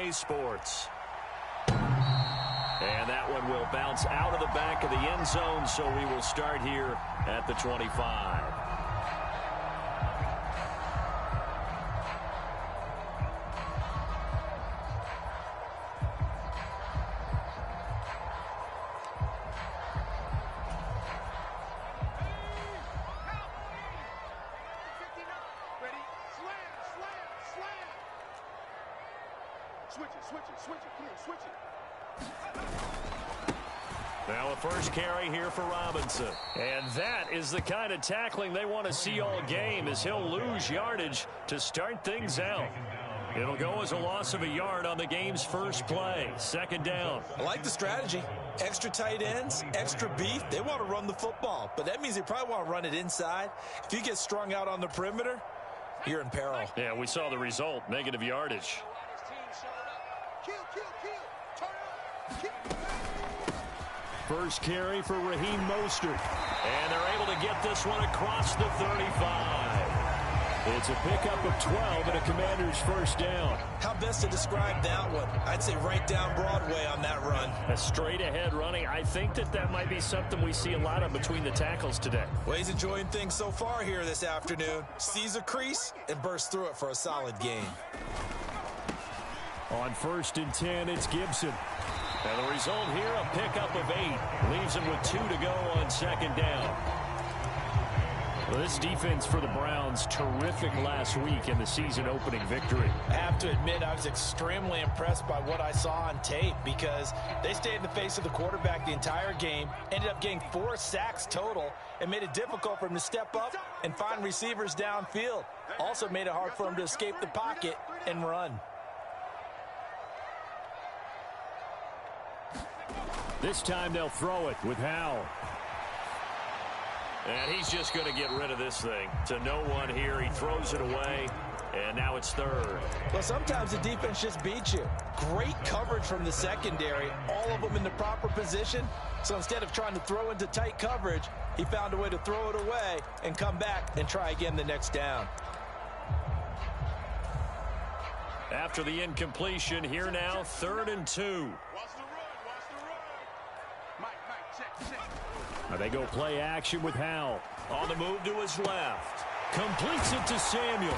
today's sports. And that one will bounce out of the back of the end zone, so we will start here at the 25. Now a first carry here for Robinson. And that is the kind of tackling they want to see all game, as he'll lose yardage to start things out. It'll go as a loss of a yard on the game's first play. Second down. I like the strategy. Extra tight ends, extra beef. They want to run the football, but that means they probably want to run it inside. If you get strung out on the perimeter, you're in peril. Yeah, we saw the result. Negative yardage. First carry for Raheem Mostert. And they're able to get this one across the 35. It's a pickup of 12 and a Commander's first down. How best to describe that one? I'd say right down Broadway on that run. A straight ahead running. I think that might be something we see a lot of between the tackles today. Well, he's enjoying things so far here this afternoon. Sees a crease and bursts through it for a solid gain. On 1st and 10, it's Gibson. And the result here, a pickup of 8. Leaves him with 2 to go on second down. Well, this defense for the Browns, terrific last week in the season-opening victory. I have to admit, I was extremely impressed by what I saw on tape, because they stayed in the face of the quarterback the entire game, ended up getting 4 sacks total, and made it difficult for him to step up and find receivers downfield. Also made it hard for him to escape the pocket and run. This time they'll throw it with Howell. And he's just going to get rid of this thing. To no one here. He throws it away. And now it's 3rd. Well, sometimes the defense just beats you. Great coverage from the secondary. All of them in the proper position. So instead of trying to throw into tight coverage, he found a way to throw it away and come back and try again the next down. After the incompletion, here now, 3rd and 2. Now they go play action with Howell. On the move to his left. Completes it to Samuel.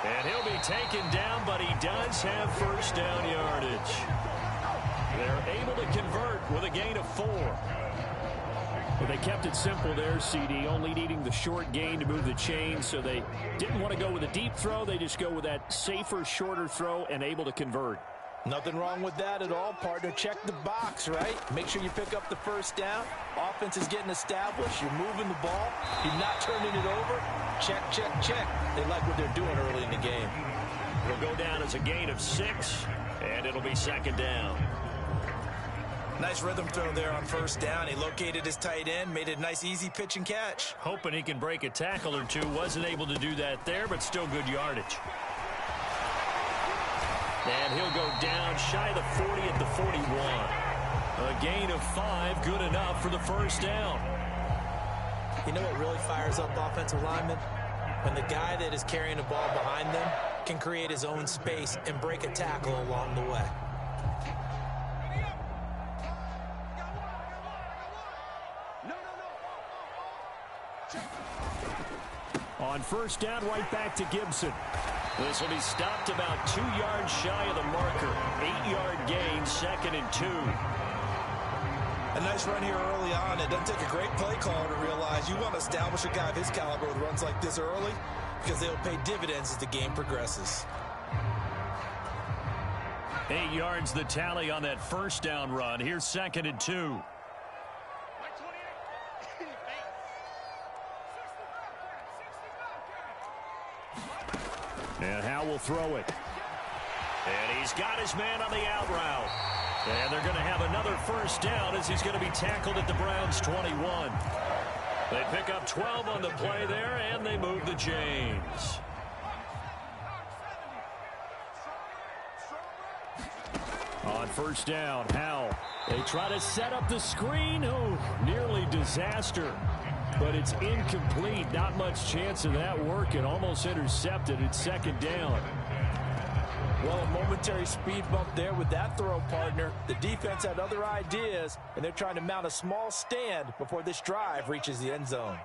And he'll be taken down, but he does have first down yardage. They're able to convert with a gain of 4. Well, they kept it simple there, CD, only needing the short gain to move the chain, so they didn't want to go with a deep throw. They just go with that safer, shorter throw and able to convert. Nothing wrong with that at all, partner. Check the box, right? Make sure you pick up the first down. Offense is getting established. You're moving the ball. You're not turning it over. Check, check, check. They like what they're doing early in the game. It'll go down as a gain of 6, and it'll be second down. Nice rhythm throw there on first down. He located his tight end, made it a nice, easy pitch and catch. Hoping he can break a tackle or two. Wasn't able to do that there, but still good yardage. And he'll go down shy of the 40 at the 41. A gain of 5, good enough for the first down. You know what really fires up offensive linemen? When the guy that is carrying the ball behind them can create his own space and break a tackle along the way. On first down, right back to Gibson. This will be stopped about 2 yards shy of the marker. 8-yard gain, 2nd and 2. A nice run here early on. It doesn't take a great play caller to realize you want to establish a guy of his caliber with runs like this early, because they'll pay dividends as the game progresses. 8 yards the tally on that first down run. Here's 2nd and 2. And Howell will throw it. And he's got his man on the out route. And they're going to have another first down as he's going to be tackled at the Browns' 21. They pick up 12 on the play there, and they move the chains. On first down, Howell. They try to set up the screen. Oh, nearly disaster. But it's incomplete. Not much chance of that working. Almost intercepted. It's 2nd down. Well, a momentary speed bump there with that throw, partner. The defense had other ideas, and they're trying to mount a small stand before this drive reaches the end zone.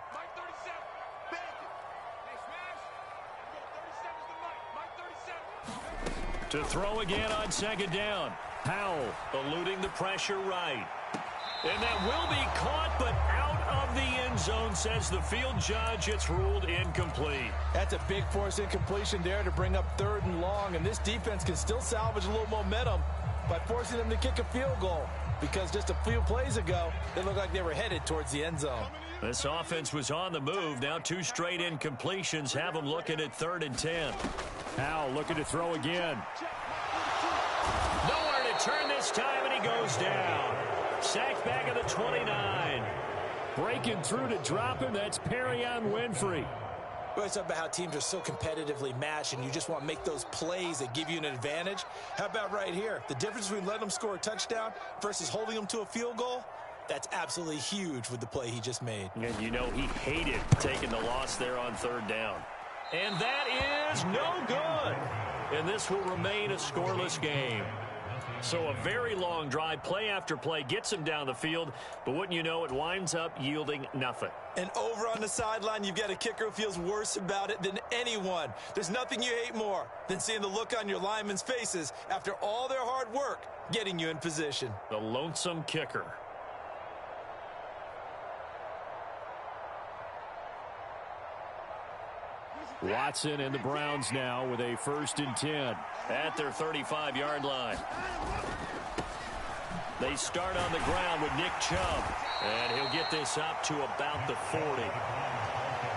To throw again on second down. Howell eluding the pressure right. And that will be caught, but out of the end zone, says the field judge. It's ruled incomplete. That's a big force incompletion there to bring up 3rd and long, and this defense can still salvage a little momentum by forcing them to kick a field goal, because just a few plays ago, they looked like they were headed towards the end zone. This offense was on the move. Now 2 straight incompletions have them looking at 3rd and 10. Howell looking to throw again. Nowhere to turn this time, and he goes down. Sacked back at the 29. Breaking through to drop him, that's Perion Winfrey. We always talk about how teams are so competitively matched, and you just want to make those plays that give you an advantage. How about right here? The difference between letting them score a touchdown versus holding them to a field goal, that's absolutely huge with the play he just made. And you know he hated taking the loss there on 3rd down. And that is no good. And this will remain a scoreless game. So a very long drive, play after play, gets him down the field, but wouldn't you know, it winds up yielding nothing. And over on the sideline, you've got a kicker who feels worse about it than anyone. There's nothing you hate more than seeing the look on your linemen's faces after all their hard work getting you in position. The lonesome kicker. Watson and the Browns now with a 1st and 10 at their 35-yard line. They start on the ground with Nick Chubb, and he'll get this up to about the 40.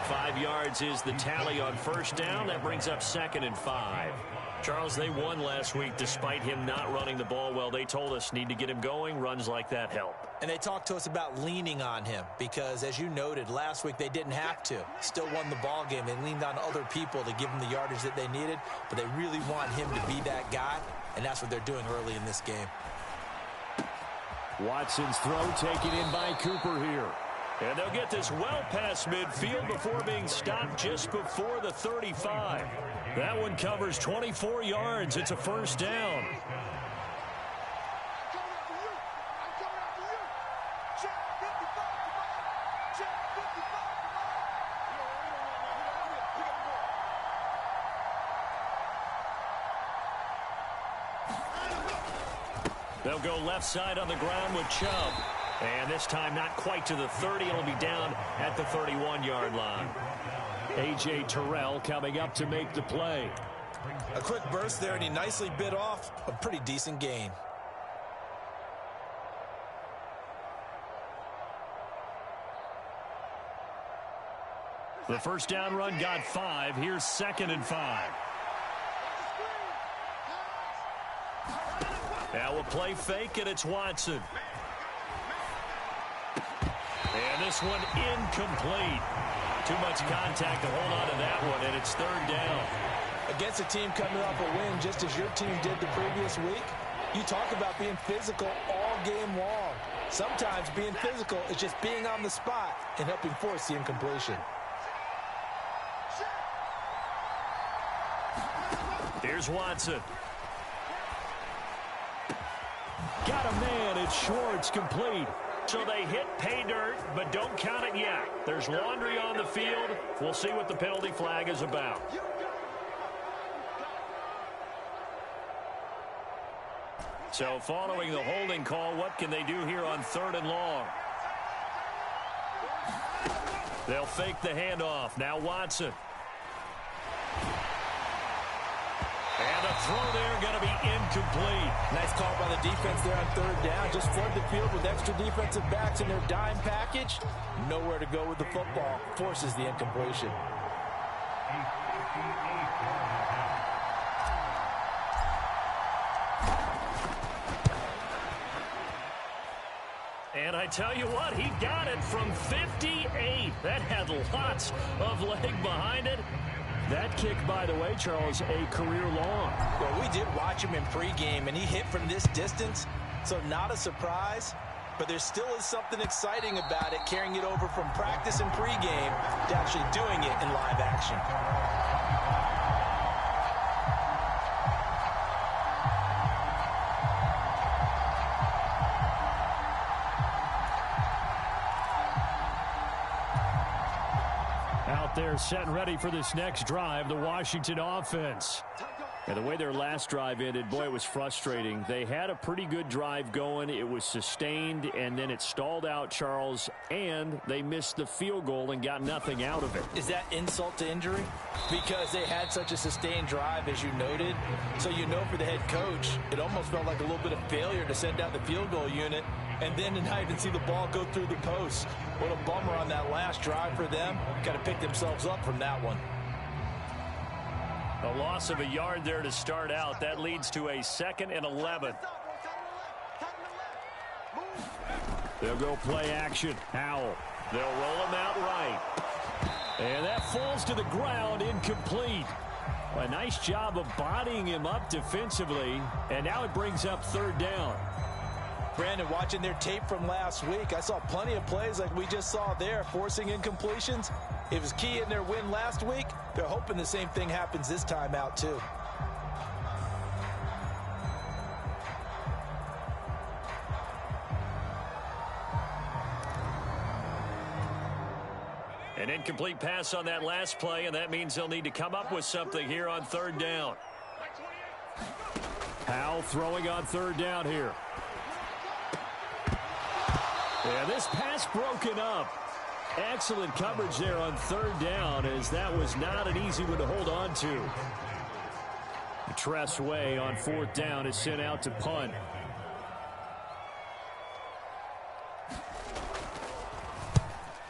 5 yards is the tally on 1st down. That brings up 2nd and 5. Charles, they won last week despite him not running the ball well. They told us need to get him going. Runs like that help. And they talked to us about leaning on him because, as you noted, last week they didn't have to. Still won the ball game. They leaned on other people to give them the yardage that they needed, but they really want him to be that guy, and that's what they're doing early in this game. Watson's throw taken in by Cooper here. And they'll get this well past midfield before being stopped just before the 35. That one covers 24 yards. It's a 1st down. They'll go left side on the ground with Chubb. And this time not quite to the 30. It'll be down at the 31-yard line. A.J. Terrell coming up to make the play. A quick burst there, and he nicely bit off a pretty decent gain. The 1st down run got 5. Here's 2nd and 5. Now we'll play fake, and it's Watson. And this one incomplete. Too much contact to hold on to that one, and it's 3rd down. Against a team coming off a win just as your team did the previous week, you talk about being physical all game long. Sometimes being physical is just being on the spot and helping force the incompletion. Here's Watson. Got a man. It's Schwartz, complete. So they hit pay dirt, but don't count it yet. There's laundry on the field. We'll see what the penalty flag is about. So following the holding call, what can they do here on 3rd and long? They'll fake the handoff. Now Watson. And the throw there going to be incomplete. Nice call by the defense there on 3rd down. Just flood the field with extra defensive backs in their dime package. Nowhere to go with the football. Forces the incompletion. And I tell you what, he got it from 58. That had lots of leg behind it. That kick, by the way, Charles, a career long. Well, we did watch him in pregame, and he hit from this distance, so not a surprise. But there still is something exciting about it, carrying it over from practice and pregame to actually doing it in live action. They're set and ready for this next drive, the Washington offense. And the way their last drive ended, boy, it was frustrating. They had a pretty good drive going. It was sustained, and then it stalled out, Charles, and they missed the field goal and got nothing out of it. Is that insult to injury? Because they had such a sustained drive, as you noted. So you know for the head coach, it almost felt like a little bit of failure to send out the field goal unit and then to not even see the ball go through the post. What a bummer on that last drive for them. Got to pick themselves up from that one. A loss of a yard there to start out. That leads to a 2nd and 11. They'll go play action. Howell. They'll roll him out right. And that falls to the ground, incomplete. A nice job of bodying him up defensively. And now it brings up 3rd down. Brandon, watching their tape from last week, I saw plenty of plays like we just saw there, forcing incompletions. It was key in their win last week. They're hoping the same thing happens this time out, too. An incomplete pass on that last play, and that means they'll need to come up with something here on 3rd down. Howell throwing on 3rd down here. Yeah, this pass broken up. Excellent coverage there on 3rd down, as that was not an easy one to hold on to. Tress Way on 4th down is sent out to punt.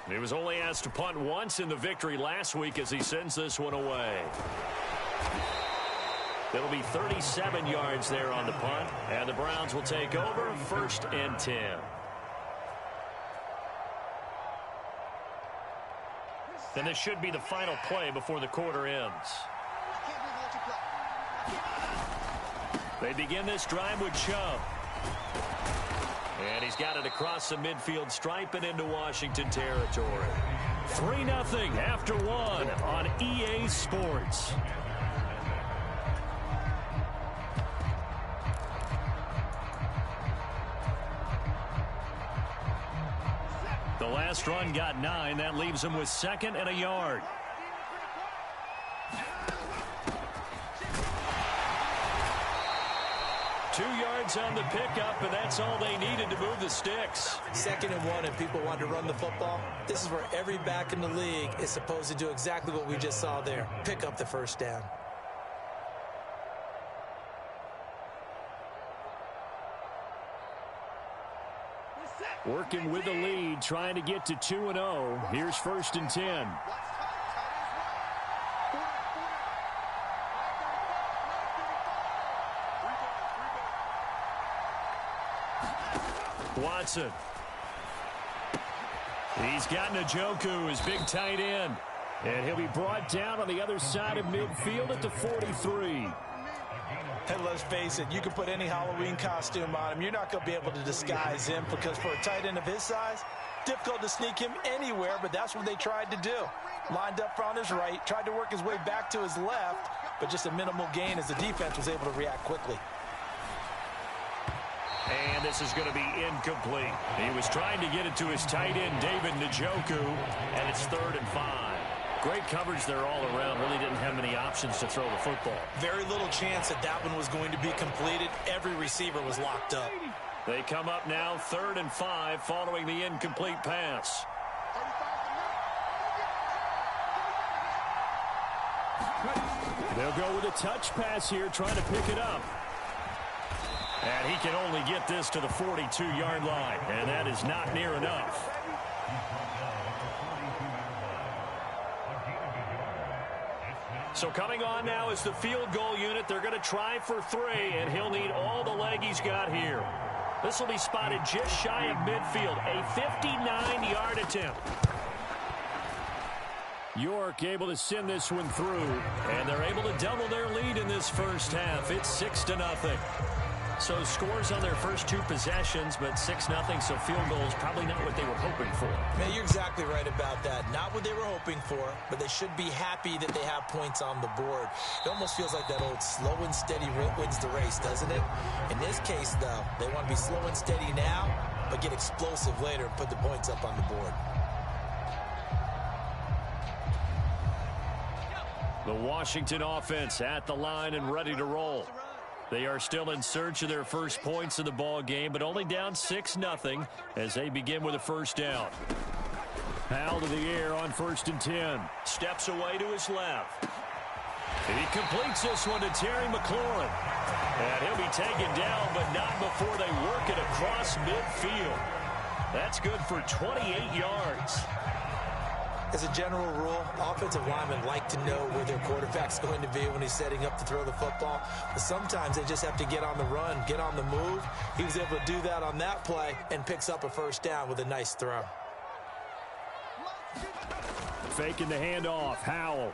He was only asked to punt once in the victory last week as he sends this one away. It'll be 37 yards there on the punt, and the Browns will take over 1st and 10. And this should be the final play before the quarter ends. They begin this drive with Chubb. And he's got it across the midfield stripe and into Washington territory. 3-0 after 1 on EA Sports. The last run got 9. That leaves him with 2nd and a yard. Two yards on the pickup, and that's all they needed to move the sticks. 2nd and 1, and people want to run the football. This is where every back in the league is supposed to do exactly what we just saw there. Pick up the 1st down. Working with the lead, trying to get to 2-0. Here's 1st and 10. Watson. He's got Njoku, his big tight end. And he'll be brought down on the other side of midfield at the 43. And let's face it, you can put any Halloween costume on him. You're not going to be able to disguise him because for a tight end of his size, difficult to sneak him anywhere, but that's what they tried to do. Lined up on his right, tried to work his way back to his left, but just a minimal gain as the defense was able to react quickly. And this is going to be incomplete. He was trying to get it to his tight end, David Njoku, and it's 3rd and 5. Great coverage there all around. Really didn't have many options to throw the football. Very little chance that that one was going to be completed. Every receiver was locked up. They come up now 3rd and 5 following the incomplete pass. They'll go with a touch pass here, trying to pick it up. And he can only get this to the 42-yard line, and that is not near enough. So coming on now is the field goal unit. They're going to try for 3, and he'll need all the leg he's got here. This will be spotted just shy of midfield, a 59-yard attempt. York able to send this one through, and they're able to double their lead in this first half. It's 6-0. So scores on their first 2 possessions, but 6-0, so field goal is probably not what they were hoping for. Man, you're exactly right about that. Not what they were hoping for, but they should be happy that they have points on the board. It almost feels like that old slow and steady wins the race, doesn't it? In this case, though, they want to be slow and steady now, but get explosive later and put the points up on the board. The Washington offense at the line and ready to roll. They are still in search of their first points of the ball game, but only down 6-0 as they begin with a first down. Howell to the air on 1st and 10. Steps away to his left. He completes this one to Terry McLaurin. And he'll be taken down, but not before they work it across midfield. That's good for 28 yards. As a general rule, offensive linemen like to know where their quarterback's going to be when he's setting up to throw the football. But sometimes they just have to get on the run, get on the move. He was able to do that on that play and picks up a first down with a nice throw. Faking the handoff, Howell.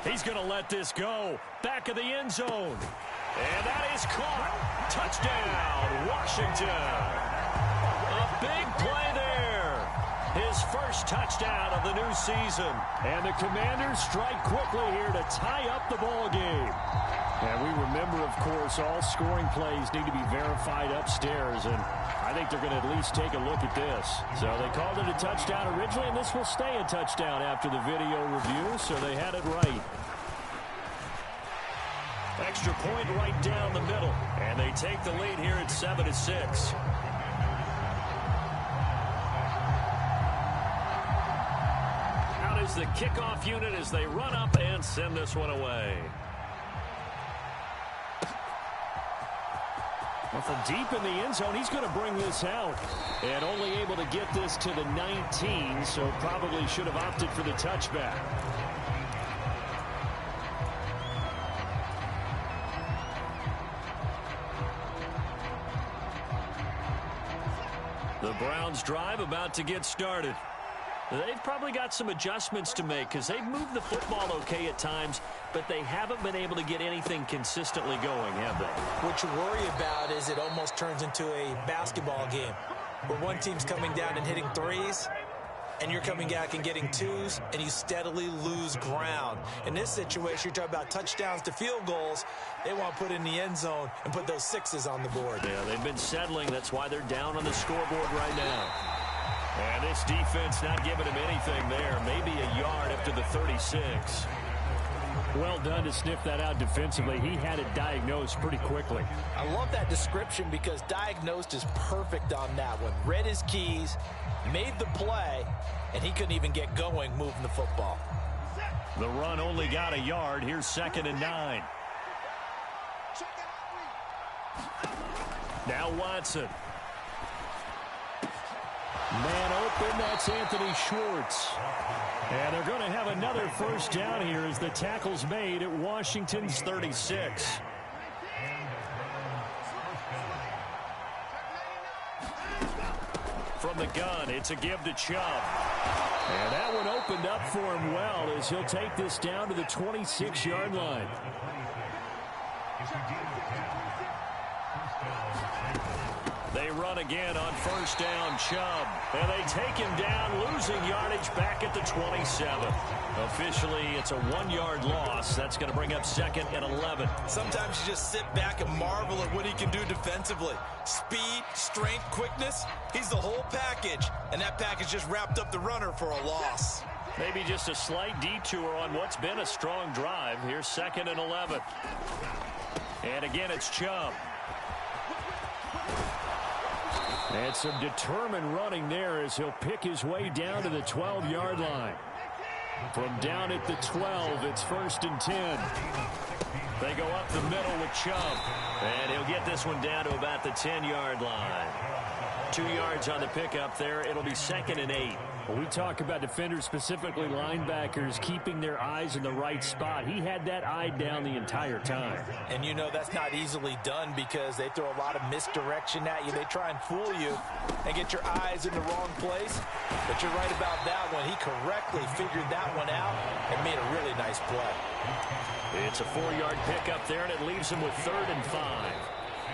He's going to let this go. Back of the end zone. And that is caught. Touchdown, Washington. A big play there. His first touchdown of the new season. And the Commanders strike quickly here to tie up the ball game. And we remember, of course, all scoring plays need to be verified upstairs. And I think they're going to at least take a look at this. So they called it a touchdown originally, and this will stay a touchdown after the video review. So they had it right. Extra point right down the middle. And they take the lead here at 7-6. Out is the kickoff unit as they run up and send this one away. Well, from deep in the end zone, he's going to bring this out. And only able to get this to the 19, so probably should have opted for the touchback. The Browns drive about to get started. They've probably got some adjustments to make because they've moved the football okay at times, but they haven't been able to get anything consistently going, have they? What you worry about is it almost turns into a basketball game where one team's coming down and hitting threes, and you're coming back and getting twos, and you steadily lose ground. In this situation, you're talking about touchdowns to field goals. They want to put in the end zone and put those sixes on the board. Yeah, they've been settling. That's why they're down on the scoreboard right now. And this defense not giving him anything there. Maybe a yard up to the 36. Well done to sniff that out defensively. He had it diagnosed pretty quickly. I love that description because diagnosed is perfect on that one. Read his keys, made the play, and he couldn't even get going moving the football. The run only got a yard. Here's 2nd and 9. Now Watson. Man open, that's Anthony Schwartz. And they're going to have another first down here as the tackle's made at Washington's 36. From the gun, it's a give to Chubb. And that one opened up for him well as he'll take this down to the 26-yard line. They run again on first down, Chubb. And they take him down, losing yardage back at the 27. Officially, it's a 1-yard loss. That's going to bring up 2nd and 11. Sometimes you just sit back and marvel at what he can do defensively. Speed, strength, quickness, he's the whole package. And that package just wrapped up the runner for a loss. Maybe just a slight detour on what's been a strong drive. Here's 2nd and 11. And again, it's Chubb. And some determined running there as he'll pick his way down to the 12-yard line. From down at the 12, it's 1st and 10. They go up the middle with Chubb. And he'll get this one down to about the 10-yard line. 2 yards on the pickup there. It'll be 2nd and 8. When we talk about defenders, specifically linebackers, keeping their eyes in the right spot, he had that eye down the entire time. And you know that's not easily done because they throw a lot of misdirection at you. They try and fool you and get your eyes in the wrong place. But you're right about that one. He correctly figured that one out and made a really nice play. It's a 4-yard pickup there, and it leaves him with 3rd and 5.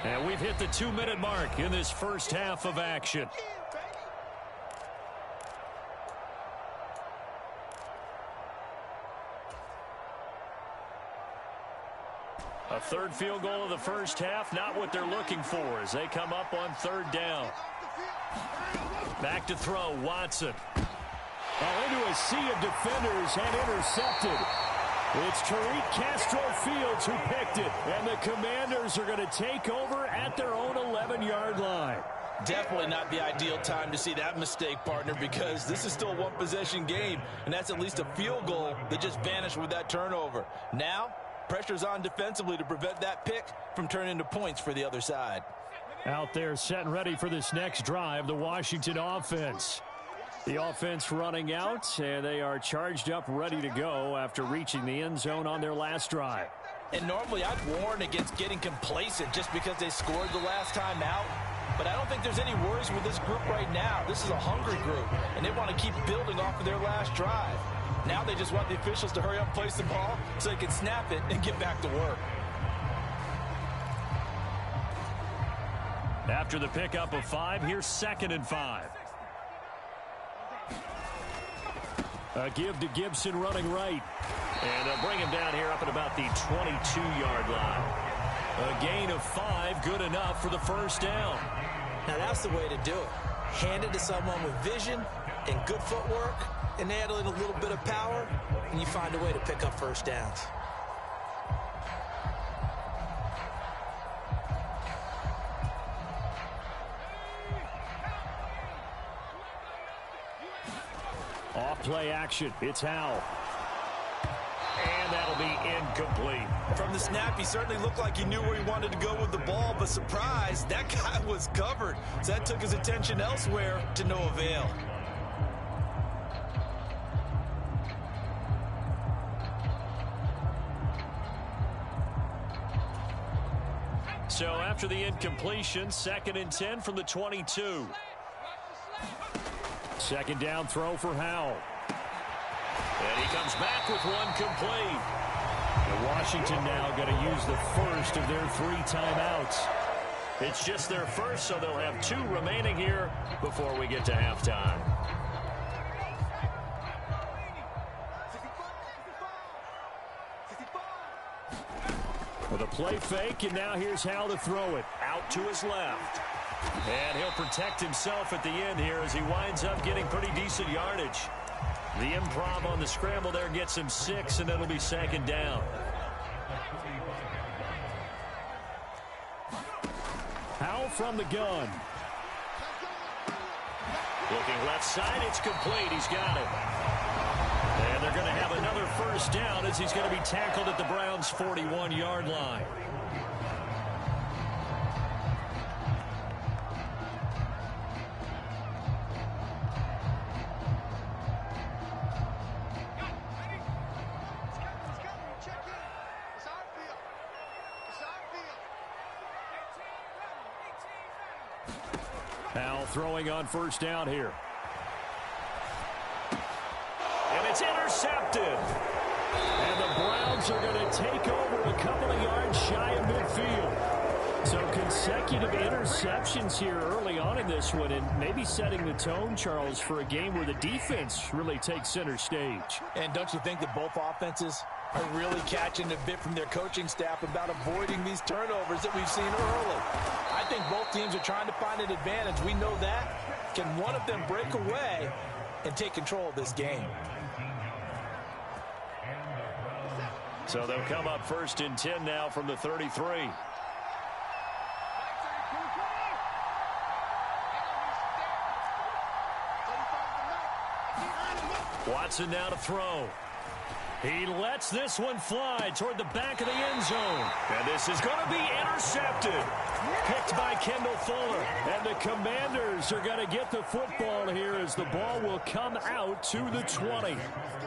And we've hit the 2-minute mark in this first half of action. A third field goal of the first half, not what they're looking for as they come up on 3rd down. Back to throw, Watson. Into a sea of defenders and intercepted. It's Tariq Castro-Fields who picked it, and the Commanders are going to take over at their own 11-yard line. Definitely not the ideal time to see that mistake, partner, because this is still a one-possession game, and that's at least a field goal that just vanished with that turnover. Now, pressure's on defensively to prevent that pick from turning into points for the other side. Out there set and ready for this next drive, the Washington offense. The offense running out, and they are charged up, ready to go after reaching the end zone on their last drive. And normally I'd warn against getting complacent just because they scored the last time out. But I don't think there's any worries with this group right now. This is a hungry group, and they want to keep building off of their last drive. Now they just want the officials to hurry up and place the ball so they can snap it and get back to work. After the pickup of 5, here's 2nd and 5. A give to Gibson running right. And they'll bring him down here up at about the 22-yard line. A gain of 5, good enough for the first down. Now that's the way to do it. Hand it to someone with vision and good footwork, and add in a little bit of power, and you find a way to pick up first downs. Off play action. It's Howell. And that'll be incomplete. From the snap, he certainly looked like he knew where he wanted to go with the ball, but surprise, that guy was covered. So that took his attention elsewhere to no avail. So after the incompletion, 2nd and 10 from the 22. Second down throw for Howell. And he comes back with one complete. And Washington now going to use the first of their 3 timeouts. It's just their first, so they'll have 2 remaining here before we get to halftime. With a play fake, and now here's Howell to throw it. Out to his left. And he'll protect himself at the end here as he winds up getting pretty decent yardage. The improv on the scramble there gets him 6, and it'll be 2nd down. Howell from the gun. Looking left side, it's complete. He's got it. And they're going to have another first down as he's going to be tackled at the Browns' 41-yard line. Howell throwing on first down here. And it's intercepted. And the Browns are going to take over a couple of yards shy of midfield. So consecutive interceptions here early on in this one, and maybe setting the tone, Charles, for a game where the defense really takes center stage. And don't you think that both offenses are really catching a bit from their coaching staff about avoiding these turnovers that we've seen early? I think both teams are trying to find an advantage. We know that. Can one of them break away and take control of this game? So they'll come up 1st and 10 now from the 33. Watson now to throw. He lets this one fly toward the back of the end zone. And this is going to be intercepted. Picked by Kendall Fuller. And the Commanders are going to get the football here as the ball will come out to the 20.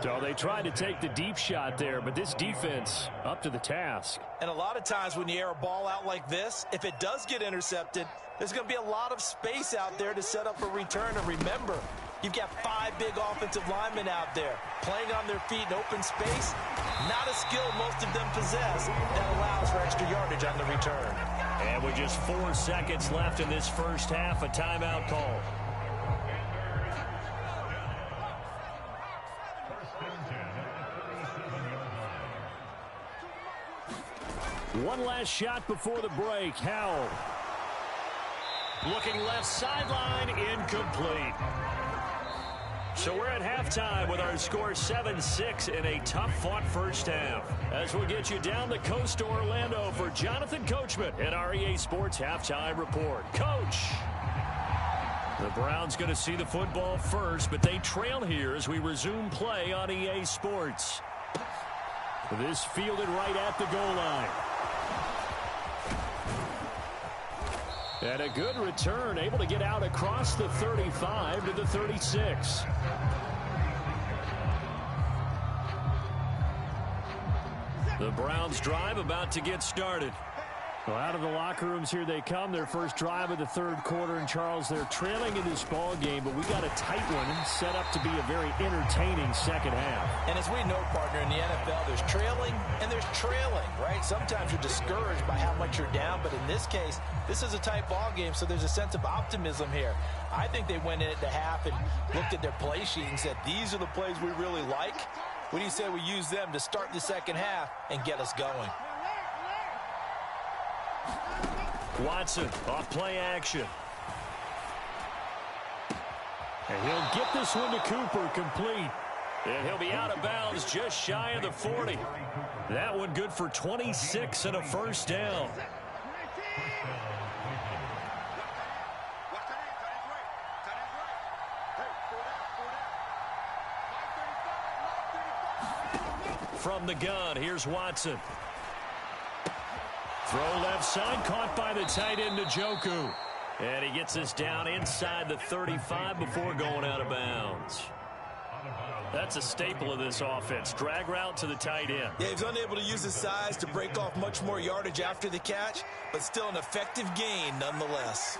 So they tried to take the deep shot there, but this defense up to the task. And a lot of times when you air a ball out like this, if it does get intercepted, there's going to be a lot of space out there to set up a return. And remember, you've got 5 big offensive linemen out there playing on their feet in open space. Not a skill most of them possess that allows for extra yardage on the return. And with just 4 seconds left in this first half, a timeout call. One last shot before the break. Howell. Looking left sideline, incomplete. So we're at halftime with our score 7-6 in a tough-fought first half. As we'll get you down the coast to Orlando for Jonathan Coachman and our EA Sports Halftime Report. Coach! The Browns going to see the football first, but they trail here as we resume play on EA Sports. This fielded right at the goal line. And a good return, able to get out across the 35 to the 36. The Browns drive about to get started. Well, out of the locker rooms here they come. Their first drive of the third quarter. And, Charles, they're trailing in this ball game, but we got a tight one set up to be a very entertaining second half. And as we know, partner, in the NFL, there's trailing and there's trailing, right? Sometimes you're discouraged by how much you're down, but in this case, this is a tight ball game, so there's a sense of optimism here. I think they went in at the half and looked at their play sheet and said, these are the plays we really like. What do you say we use them to start the second half and get us going? Watson off play action. And he'll get this one to Cooper, complete. And he'll be out of bounds just shy of the 40. That one good for 26 and a first down. From the gun, here's Watson. Throw left side, caught by the tight end, Njoku. And he gets us down inside the 35 before going out of bounds. That's a staple of this offense. Drag route to the tight end. Yeah, he's unable to use his size to break off much more yardage after the catch, but still an effective gain nonetheless.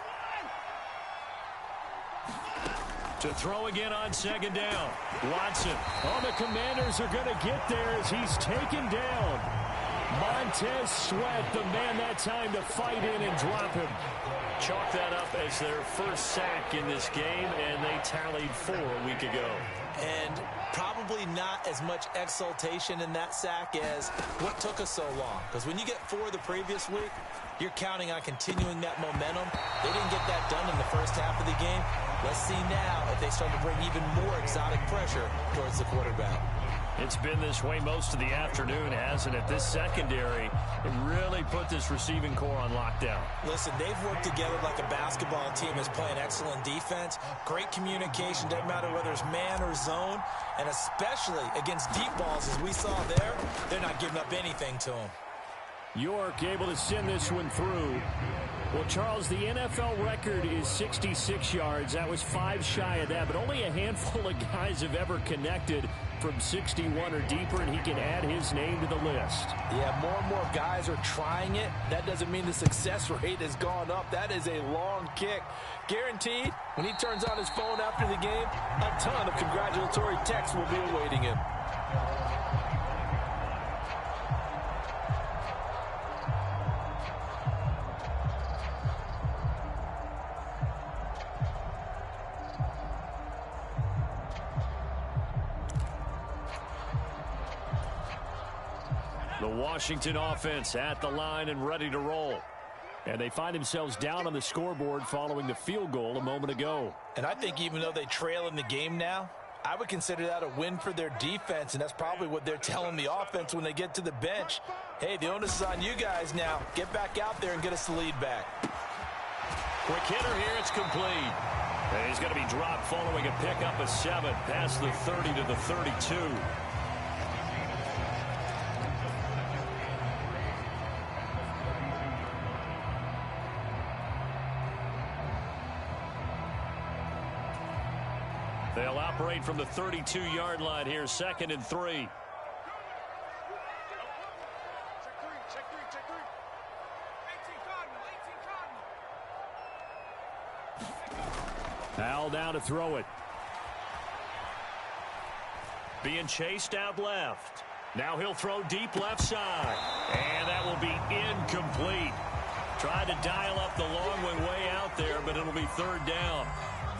To throw again on second down. Watson. Oh, the Commanders are going to get there as he's taken down. Montez Sweat, the man that time to fight in and drop him. Chalk that up as their first sack in this game, and they tallied 4 a week ago. And probably not as much exultation in that sack as what took us so long. Because when you get 4 the previous week, you're counting on continuing that momentum. They didn't get that done in the first half of the game. Let's see now if they start to bring even more exotic pressure towards the quarterback. It's been this way most of the afternoon, hasn't it? This secondary really put this receiving core on lockdown. Listen, they've worked together like a basketball team is playing excellent defense. Great communication, doesn't matter whether it's man or zone. And especially against deep balls, as we saw there, they're not giving up anything to them. York able to send this one through. Well, Charles, the NFL record is 66 yards. That was 5 shy of that, but only a handful of guys have ever connected from 61 or deeper, and he can add his name to the list. Yeah, more and more guys are trying it. That doesn't mean the success rate has gone up. That is a long kick. Guaranteed, when he turns on his phone after the game, a ton of congratulatory texts will be awaiting him. The Washington offense at the line and ready to roll. And they find themselves down on the scoreboard following the field goal a moment ago. And I think even though they trail in the game now, I would consider that a win for their defense, and that's probably what they're telling the offense when they get to the bench. Hey, the onus is on you guys now. Get back out there and get us the lead back. Quick hitter here, it's complete. And he's going to be dropped following a pickup of 7 past the 30 to the 32. They'll operate from the 32-yard line here, 2nd and 3. Al down to throw it. Being chased out left. Now he'll throw deep left side. And that will be incomplete. Tried to dial up the long one way out there, but it'll be 3rd down.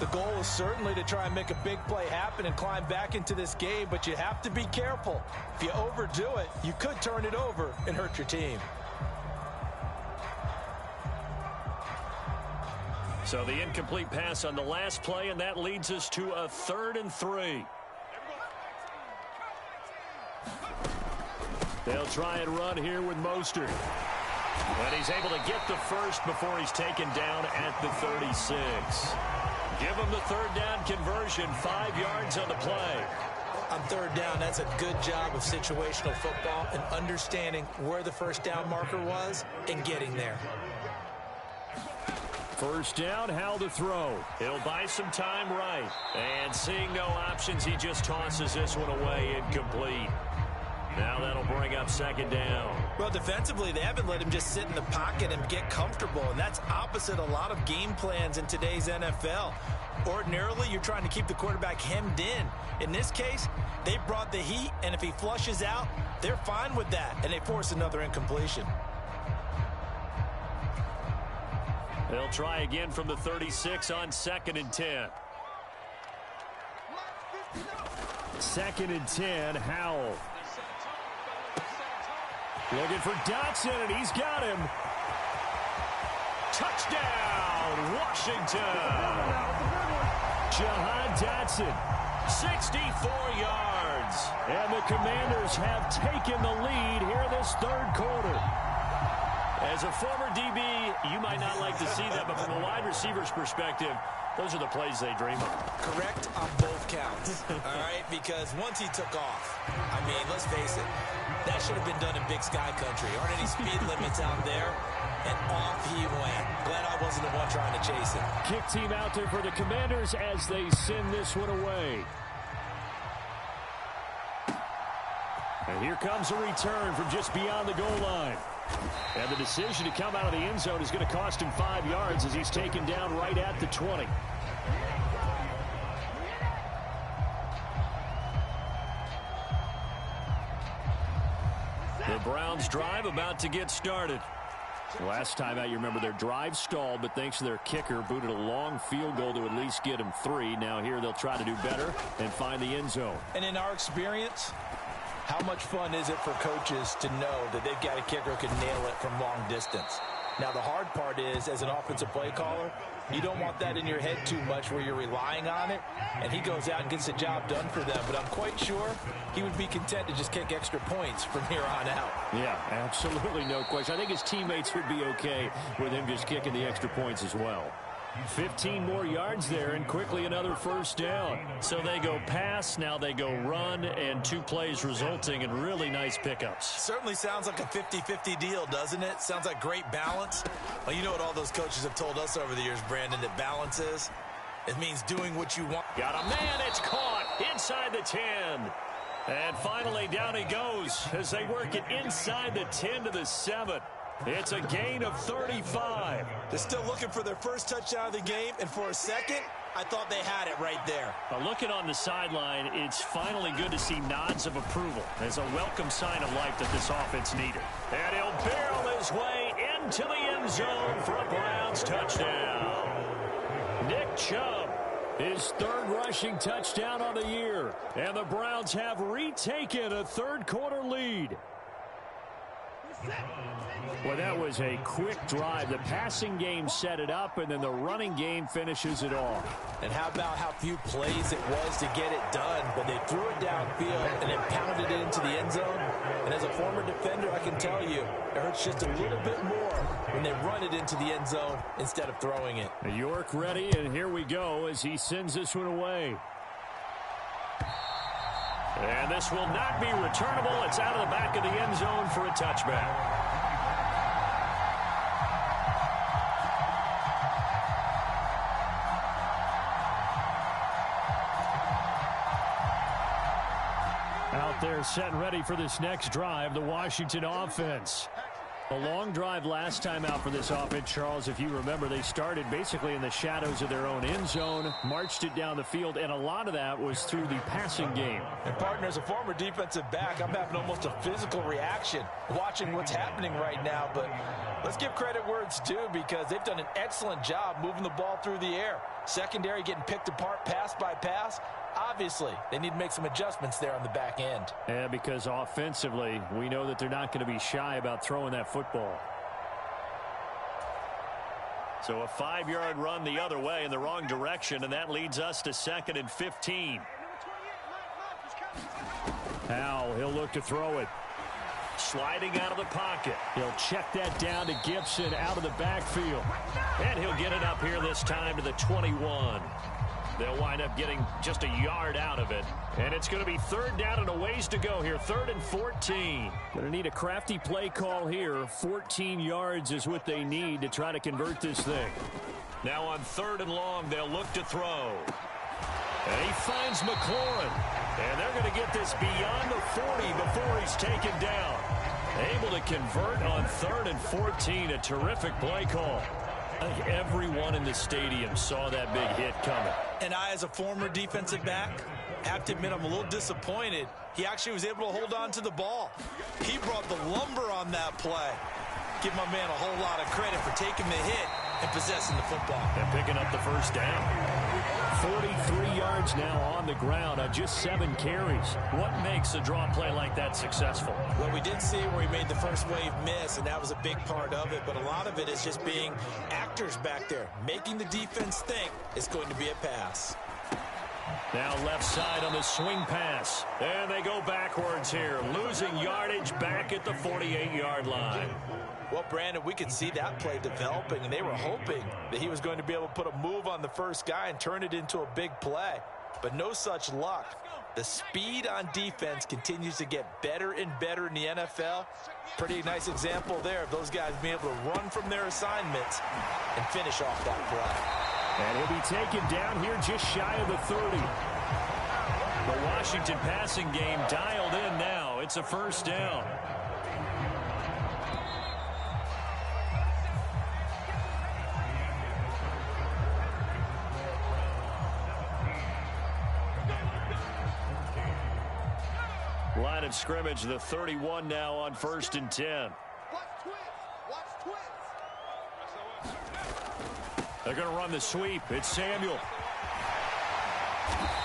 The goal is certainly to try and make a big play happen and climb back into this game, but you have to be careful. If you overdo it, you could turn it over and hurt your team. So the incomplete pass on the last play, and that leads us to a 3rd and 3. They'll try and run here with Mostert. And he's able to get the first before he's taken down at the 36. Give him the 3rd down conversion, 5 yards on the play. On 3rd down, that's a good job of situational football and understanding where the 1st down marker was and getting there. 1st down, Howell to throw. He'll buy some time right. And seeing no options, he just tosses this one away incomplete. Now that'll bring up 2nd down. Well, defensively, they haven't let him just sit in the pocket and get comfortable, and that's opposite a lot of game plans in today's NFL. Ordinarily, you're trying to keep the quarterback hemmed in. In this case, they brought the heat, and if he flushes out, they're fine with that, and they force another incompletion. They'll try again from the 36 on 2nd and 10. 2nd and 10, Howell. Looking for Dotson, and he's got him. Touchdown, Washington. Jahan Dotson, 64 yards. And the Commanders have taken the lead here this 3rd quarter. As a former DB, you might not like to see that, but from a wide receiver's perspective, those are the plays they dream of. Correct on both counts, all right? Because once he took off, I mean, let's face it, that should have been done in Big Sky Country. Aren't any speed limits out there? And off he went. Glad I wasn't the one trying to chase him. Kick team out there for the Commanders as they send this one away. And here comes a return from just beyond the goal line. And the decision to come out of the end zone is going to cost him 5 yards as he's taken down right at the 20. The Browns drive about to get started. Last time out, you remember their drive stalled, but thanks to their kicker, booted a long field goal to at least get him 3. Now here they'll try to do better and find the end zone. And in our experience, how much fun is it for coaches to know that they've got a kicker who can nail it from long distance? Now, the hard part is, as an offensive play caller, you don't want that in your head too much where you're relying on it, and he goes out and gets the job done for them. But I'm quite sure he would be content to just kick extra points from here on out. Yeah, absolutely no question. I think his teammates would be okay with him just kicking the extra points as well. 15 more yards there, and quickly another 1st down. So they go pass, now they go run, and 2 plays resulting in really nice pickups. Certainly sounds like a 50-50 deal, doesn't it? Sounds like great balance. Well, you know what all those coaches have told us over the years, Brandon, that balance is? It means doing what you want. Got a man, it's caught inside the 10. And finally down he goes as they work it inside the 10 to the 7. It's a gain of 35. They're still looking for their first touchdown of the game, and for a second, I thought they had it right there. Looking on the sideline, it's finally good to see nods of approval as a welcome sign of life that this offense needed. And he'll barrel his way into the end zone for a Browns touchdown. Nick Chubb, his 3rd rushing touchdown on the year. And the Browns have retaken a 3rd quarter lead. Well, that was a quick drive. The passing game set it up, and then the running game finishes it off. And how about how few plays it was to get it done, but they threw it downfield and then pounded it into the end zone. And as a former defender, I can tell you, it hurts just a little bit more when they run it into the end zone instead of throwing it. York ready, and here we go as he sends this one away. And this will not be returnable. It's out of the back of the end zone for a touchback. Out there set and ready for this next drive, the Washington offense. A long drive last time out for this offense, Charles. If you remember, they started basically in the shadows of their own end zone, marched it down the field, and a lot of that was through the passing game. And, partner, as a former defensive back, I'm having almost a physical reaction watching what's happening right now. But let's give credit where it's due because they've done an excellent job moving the ball through the air. Secondary getting picked apart pass by pass. Obviously, they need to make some adjustments there on the back end. Yeah, because offensively, we know that they're not going to be shy about throwing that football. So a 5-yard run the other way in the wrong direction, and that leads us to 2nd and 15. Howell, he'll look to throw it. Sliding out of the pocket. He'll check that down to Gibson out of the backfield. And he'll get it up here this time to the 21. They'll wind up getting just a yard out of it. And it's going to be 3rd down and a ways to go here. 3rd and 14. Going to need a crafty play call here. 14 yards is what they need to try to convert this thing. Now on 3rd and long, they'll look to throw. And he finds McLaurin. And they're going to get this beyond the 40 before he's taken down. Able to convert on 3rd and 14. A terrific play call. I think everyone in the stadium saw that big hit coming. And I, as a former defensive back, have to admit I'm a little disappointed. He actually was able to hold on to the ball. He brought the lumber on that play. Give my man a whole lot of credit for taking the hit and possessing the football. And picking up the first down. 43 yards now on the ground on just 7 carries. What makes a draw play like that successful? Well, we did see where he made the first wave miss, and that was a big part of it. But a lot of it is just being actors back there, making the defense think it's going to be a pass. Now left side on the swing pass. And they go backwards here, losing yardage back at the 48-yard line. Well, Brandon, we could see that play developing, and they were hoping that he was going to be able to put a move on the first guy and turn it into a big play. But no such luck. The speed on defense continues to get better and better in the NFL. Pretty nice example there of those guys being able to run from their assignments and finish off that play. And he'll be taken down here just shy of the 30. The Washington passing game dialed in now. It's a first down. Line of scrimmage, the 31 now on 1st and 10. They're going to run the sweep. It's Samuel.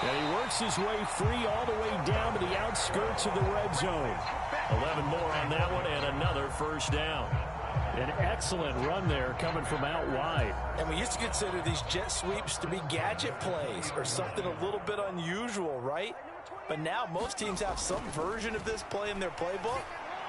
And he works his way free all the way down to the outskirts of the red zone. 11 more on that one and another first down. An excellent run there coming from out wide. And we used to consider these jet sweeps to be gadget plays or something a little bit unusual, right? But now most teams have some version of this play in their playbook.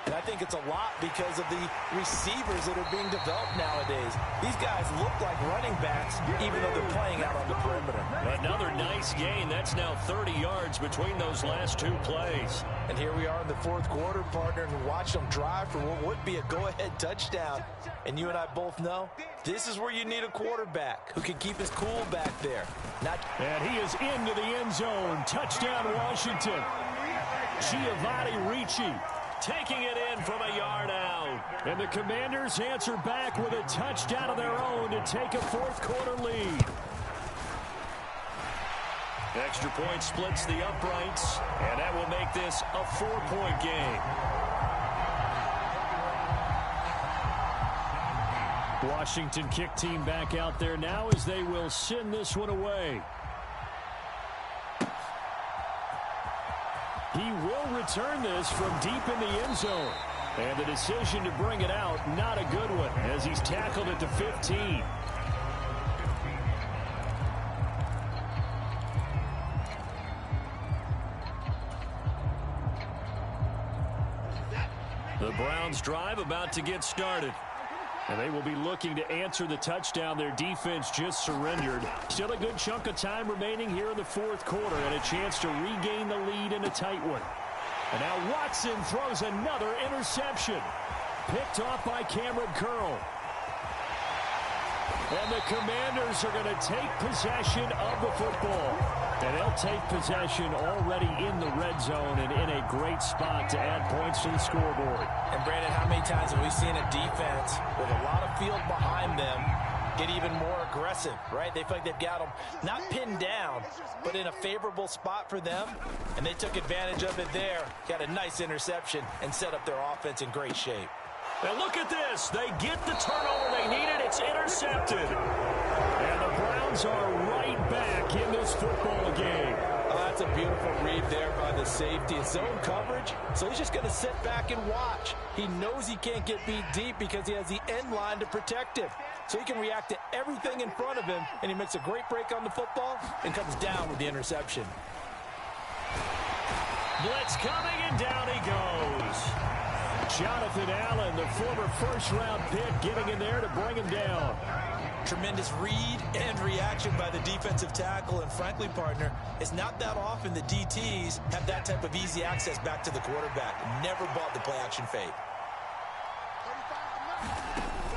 And I think it's a lot because of the receivers that are being developed nowadays. These guys look like running backs even though they're playing out on the perimeter. Another nice gain. That's now 30 yards between those last 2 plays. And here we are in the 4th quarter, partner, and watch them drive for what would be a go-ahead touchdown. And you and I both know this is where you need a quarterback who can keep his cool back there. And he is into the end zone. Touchdown, Washington. Giovanni Ricci taking it in from a yard out. And the Commanders answer back with a touchdown of their own to take a 4th quarter lead. Extra point splits the uprights, and that will make this a 4-point game. Washington kick team back out there now as they will send this one away. He will return this from deep in the end zone. And the decision to bring it out, not a good one, as he's tackled at the 15. The Browns drive about to get started. And they will be looking to answer the touchdown their defense just surrendered. Still a good chunk of time remaining here in the 4th quarter and a chance to regain the lead in a tight one. And now Watson throws another interception. Picked off by Cameron Curl. And the Commanders are going to take possession of the football. And they'll take possession already in the red zone and in a great spot to add points to the scoreboard. And Brandon, how many times have we seen a defense with a lot of field behind them get even more aggressive, right? They feel like they've got them not pinned down, but in a favorable spot for them. And they took advantage of it there. Got a nice interception and set up their offense in great shape. And look at this. They get the turnover they needed. It's intercepted. And the Browns are right back in this football game. That's That's a beautiful read there by the safety. It's zone coverage, so he's just going to sit back and watch. He knows he can't get beat deep because he has the end line to protect him. So he can react to everything in front of him, and he makes a great break on the football and comes down with the interception. Blitz coming, and down he goes. Jonathan Allen, the former first-round pick, getting in there to bring him down. Tremendous read and reaction by the defensive tackle, and frankly, partner, it's not that often the DTs have that type of easy access back to the quarterback. Never bought the play-action fade.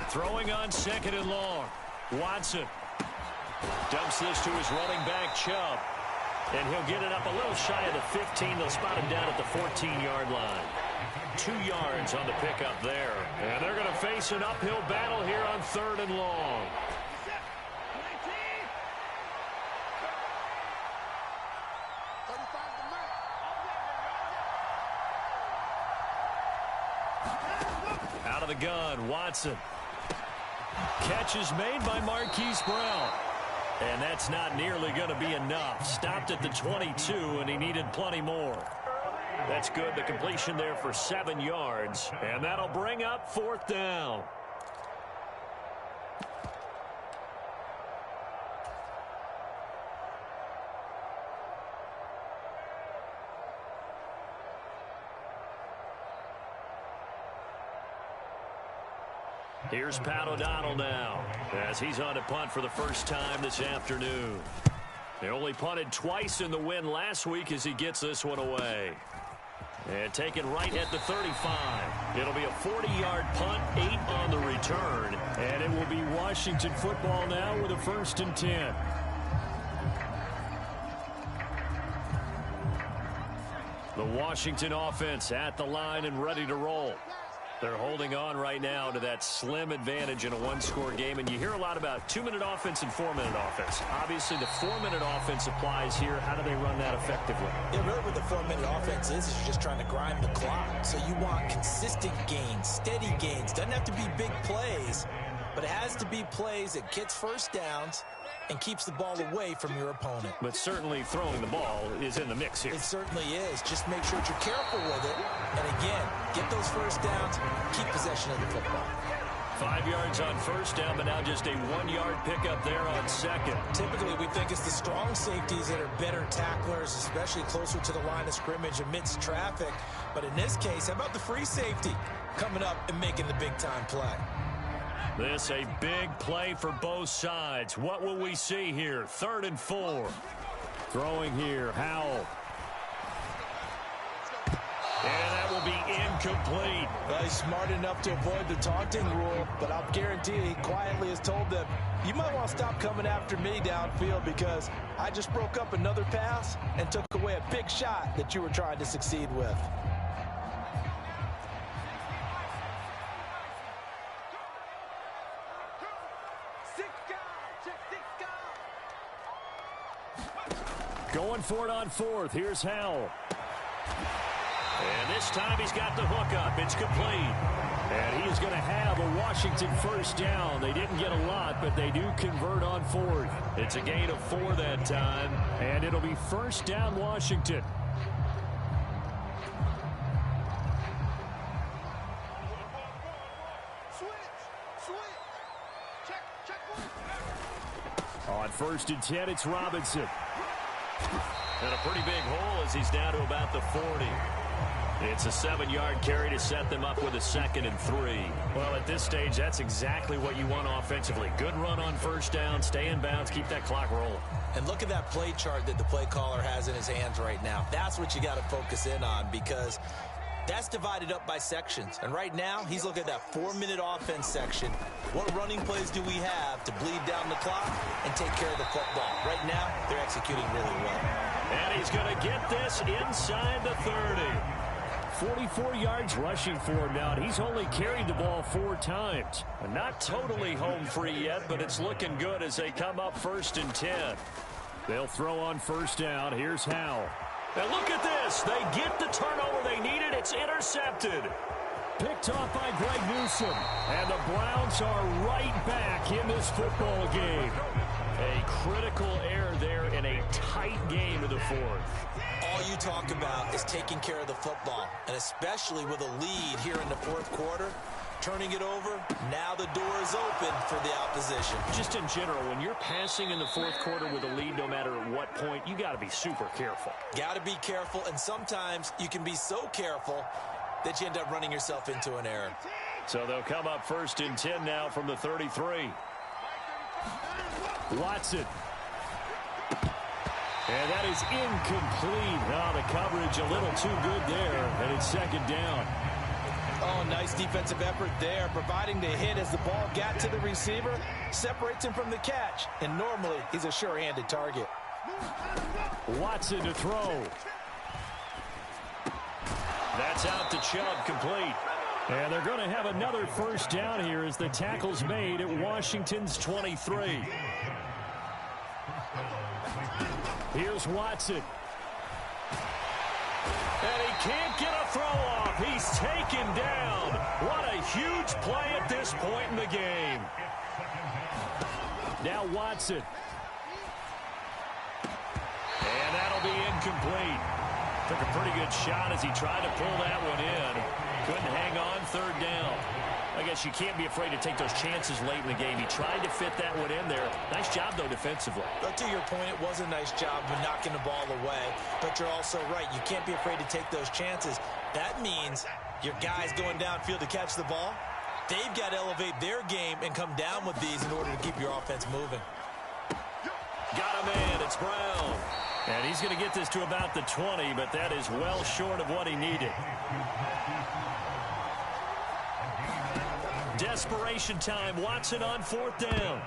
Throwing on 2nd and long. Watson dumps this to his running back, Chubb. And he'll get it up a little shy of the 15. They'll spot him down at the 14-yard line. 2 yards on the pickup there. And they're going to face an uphill battle here on 3rd and long. Out of the gun, Watson. Catch is made by Marquise Brown. And that's not nearly going to be enough. Stopped at the 22, and he needed plenty more. That's good. The completion there for 7 yards. And that'll bring up 4th down. Here's Pat O'Donnell now as he's on to punt for the first time this afternoon. They only punted twice in the win last week as he gets this one away. And taken right at the 35. It'll be a 40-yard punt, 8 on the return. And it will be Washington football now with a 1st and 10. The Washington offense at the line and ready to roll. They're holding on right now to that slim advantage in a one-score game. And you hear a lot about 2-minute offense and 4-minute offense. Obviously, the 4-minute offense applies here. How do they run that effectively? Yeah, really what the 4-minute offense is you're just trying to grind the clock. So you want consistent gains, steady gains. Doesn't have to be big plays, but it has to be plays that gets first downs and keeps the ball away from your opponent. But certainly throwing the ball is in the mix here. It certainly is. Just make sure that you're careful with it. And again, get those first downs, keep possession of the football. 5 yards on first down, but now just a 1-yard pickup there on 2nd. Typically, we think it's the strong safeties that are better tacklers, especially closer to the line of scrimmage amidst traffic. But in this case, how about the free safety coming up and making the big-time play? This a big play for both sides. What will we see here? 3rd and 4. Throwing here, Howell. And that will be incomplete. Well, he's smart enough to avoid the taunting rule, but I'll guarantee he quietly has told them, you might want to stop coming after me downfield because I just broke up another pass and took away a big shot that you were trying to succeed with. Going for it on 4th. Here's Howell. And this time he's got the hook up. It's complete. And he is going to have a Washington first down. They didn't get a lot, but they do convert on 4th. It's a gain of 4 that time. And it'll be first down Washington. On 1st and 10, it's Robinson. And a pretty big hole as he's down to about the 40. It's a 7-yard carry to set them up with a 2nd and 3. Well, at this stage, that's exactly what you want offensively. Good run on first down, stay in bounds, keep that clock rolling. And look at that play chart that the play caller has in his hands right now. That's what you got to focus in on because that's divided up by sections. And right now, he's looking at that 4-minute offense section. What running plays do we have to bleed down the clock and take care of the football? Right now, they're executing really well. And he's going to get this inside the 30. 44 yards rushing for him now. He's only carried the ball 4 times. Not totally home free yet, but it's looking good as they come up 1st and 10. They'll throw on first down. Here's Howell. And look at this. They get the turnover they needed. It's intercepted. Picked off by Greg Newsome. And the Browns are right back in this football game. A critical error there in a tight game in the fourth. All you talk about is taking care of the football, and especially with a lead here in the fourth quarter, turning it over, now the door is open for the opposition. Just in general, when you're passing in the fourth quarter with a lead, no matter at what point, you got to be super careful. Got to be careful, and sometimes you can be so careful that you end up running yourself into an error. So they'll come up 1st and 10 now from the 33. Watson. And that is incomplete. Oh, the coverage a little too good there, and it's 2nd down. Oh, nice defensive effort there, providing the hit as the ball got to the receiver, separates him from the catch, and normally he's a sure-handed target. Watson to throw. That's out to Chubb, complete. And they're going to have another 1st down here as the tackle's made at Washington's 23. Here's Watson. And he can't get a throw off. He's taken down. What a huge play at this point in the game. Now Watson. And that'll be incomplete. Took a pretty good shot as he tried to pull that one in. Couldn't hang on, 3rd down. I guess you can't be afraid to take those chances late in the game. He tried to fit that one in there. Nice job, though, defensively. But to your point, it was a nice job of knocking the ball away. But you're also right. You can't be afraid to take those chances. That means your guys going downfield to catch the ball, they've got to elevate their game and come down with these in order to keep your offense moving. Got a man. It's Brown. And he's going to get this to about the 20, but that is well short of what he needed. Desperation time. Watson on 4th down.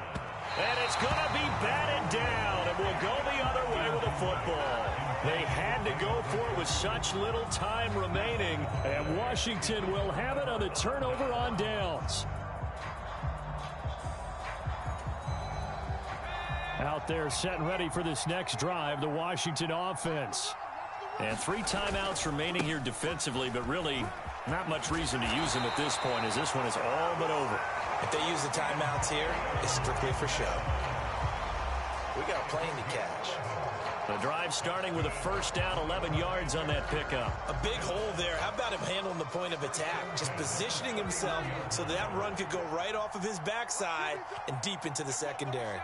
And it's going to be batted down, and will go the other way with the football. They had to go for it with such little time remaining, and Washington will have it on the turnover on downs. Out there set and ready for this next drive, the Washington offense. And 3 timeouts remaining here defensively, but really not much reason to use them at this point, as this one is all but over. If they use the timeouts here, it's strictly for show. We got a plane to catch. The drive starting with a 1st down, 11 yards on that pickup. A big hole there. How about him handling the point of attack? Just positioning himself so that run could go right off of his backside and deep into the secondary.